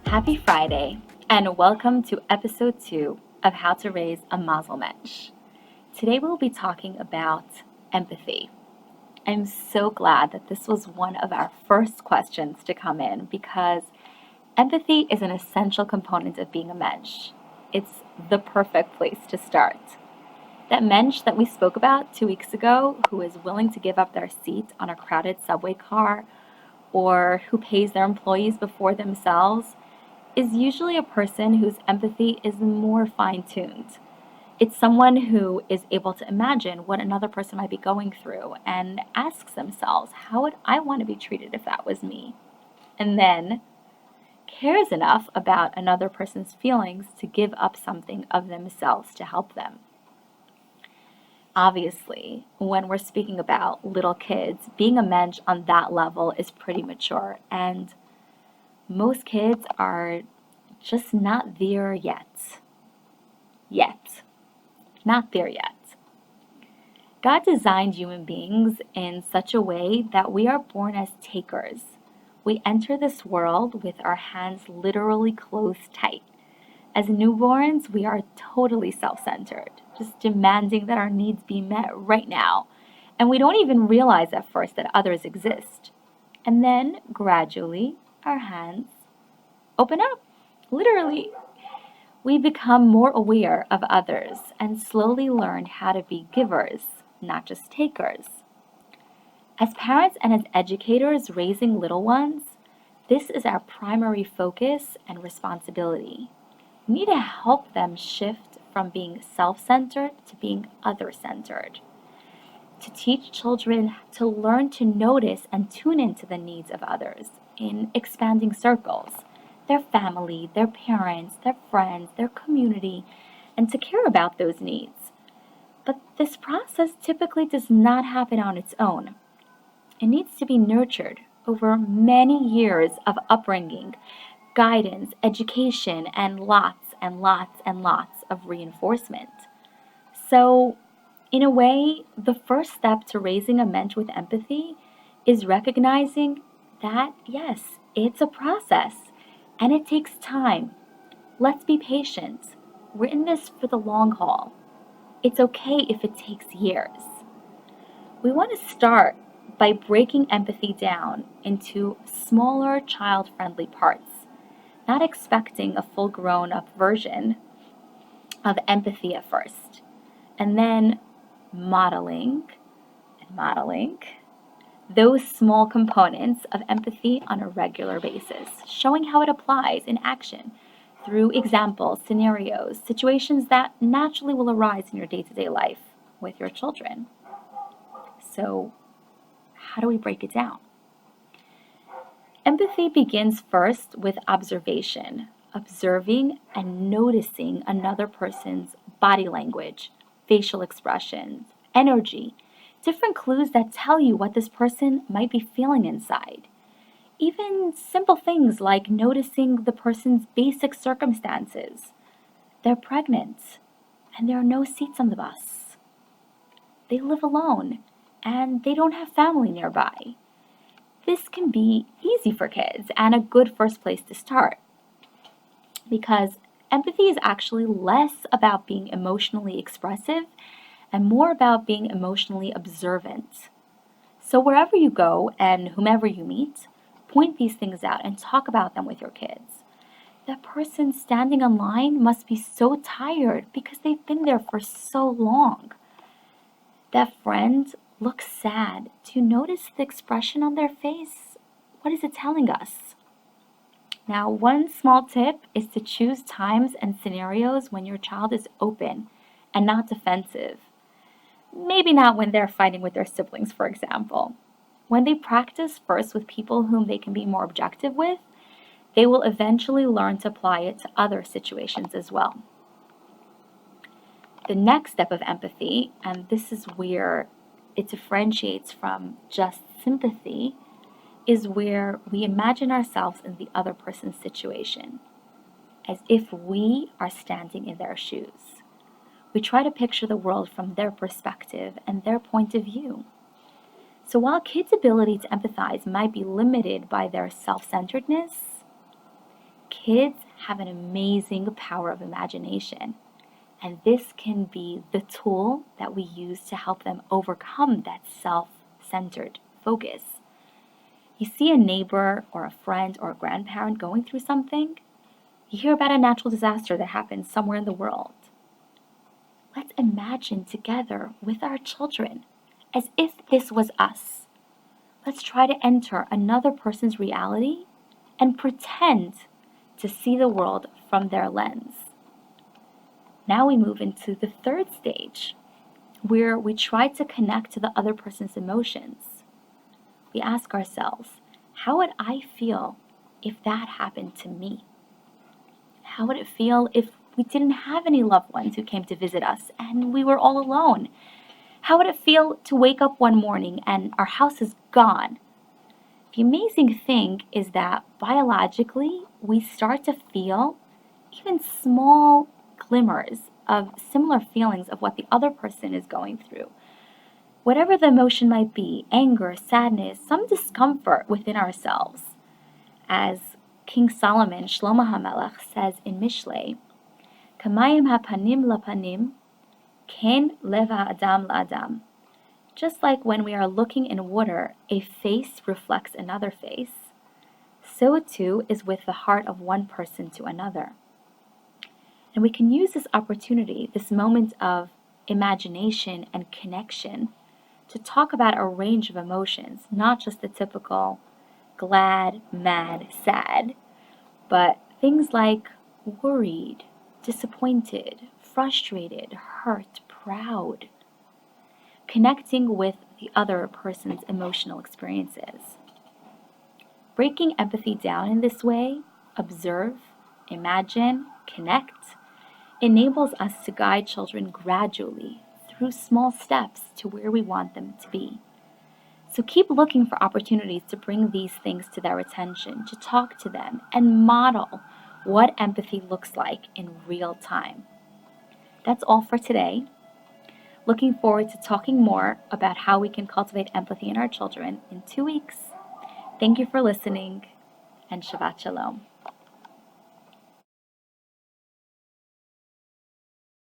Happy Friday, and welcome to episode 2 of How to Raise a Mazel Mentch. Today we'll be talking about empathy. I'm so glad that this was one of our first questions to come in because empathy is an essential component of being a mensch. It's the perfect place to start. That mensch that we spoke about 2 weeks ago, who is willing to give up their seat on a crowded subway car or who pays their employees before themselves, is usually a person whose empathy is more fine-tuned. It's someone who is able to imagine what another person might be going through and asks themselves, how would I want to be treated if that was me? And then cares enough about another person's feelings to give up something of themselves to help them. Obviously, when we're speaking about little kids, being a mensch on that level is pretty mature, and most kids are just not there yet. Not there yet. God designed human beings in such a way that we are born as takers. We enter this world with our hands literally closed tight. As newborns, we are totally self-centered, just demanding that our needs be met right now. And we don't even realize at first that others exist. And then, gradually, our hands open up. Literally, we become more aware of others and slowly learn how to be givers, not just takers. As parents and as educators raising little ones, this is our primary focus and responsibility. We need to help them shift from being self-centered to being other-centered. To teach children to learn to notice and tune into the needs of others in expanding circles, their family, their parents, their friends, their community, and to care about those needs. But this process typically does not happen on its own. It needs to be nurtured over many years of upbringing, guidance, education, and lots of reinforcement. So, in a way, the first step to raising a mensch with empathy is recognizing that, yes, it's a process and it takes time. Let's be patient. We're in this for the long haul. It's okay if it takes years. We want to start by breaking empathy down into smaller child-friendly parts, not expecting a full-grown up version of empathy at first, and then modeling those small components of empathy on a regular basis, showing how it applies in action through examples, scenarios, situations that naturally will arise in your day-to-day life with your children. So, how do we break it down? Empathy begins first with observation, observing and noticing another person's body language, facial expressions, energy, different clues that tell you what this person might be feeling inside. Even simple things like noticing the person's basic circumstances. They're pregnant, and there are no seats on the bus. They live alone, and they don't have family nearby. This can be easy for kids and a good first place to start because empathy is actually less about being emotionally expressive and more about being emotionally observant. So wherever you go and whomever you meet, point these things out and talk about them with your kids. That person standing in line must be so tired because they've been there for so long. That friend looks sad. Do you notice the expression on their face? What is it telling us? Now, one small tip is to choose times and scenarios when your child is open and not defensive. Maybe not when they're fighting with their siblings, for example. When they practice first with people whom they can be more objective with, they will eventually learn to apply it to other situations as well. The next step of empathy, and this is where it differentiates from just sympathy, is where we imagine ourselves in the other person's situation, as if we are standing in their shoes. We try to picture the world from their perspective and their point of view. So while kids' ability to empathize might be limited by their self-centeredness, Kids have an amazing power of imagination, and this can be the tool that we use to help them overcome that self-centered focus. You see a neighbor or a friend or a grandparent going through something, you hear about a natural disaster that happened somewhere in the world. Let's imagine together with our children as if this was us. Let's try to enter another person's reality and pretend to see the world from their lens. Now we move into the third stage, where we try to connect to the other person's emotions. We ask ourselves, how would I feel if that happened to me? How would it feel if we didn't have any loved ones who came to visit us and we were all alone? How would it feel to wake up one morning and our house is gone? The amazing thing is that biologically, we start to feel even small glimmers of similar feelings of what the other person is going through. Whatever the emotion might be, anger, sadness, some discomfort within ourselves. As King Solomon, Shlomo HaMelech, says in Mishlei, Kamayim hapanim lapanim, ken lev ha'adam la'adam. Just like when we are looking in water, a face reflects another face, so too is with the heart of one person to another. And we can use this opportunity, this moment of imagination and connection, to talk about a range of emotions, not just the typical glad, mad, sad, but things like worried, disappointed, frustrated, hurt, proud. Connecting with the other person's emotional experiences. Breaking empathy down in this way, observe, imagine, connect, enables us to guide children gradually through small steps to where we want them to be. So keep looking for opportunities to bring these things to their attention, to talk to them, and model what empathy looks like in real time. That's all for today. Looking forward to talking more about how we can cultivate empathy in our children in 2 weeks. Thank you for listening, and Shabbat Shalom.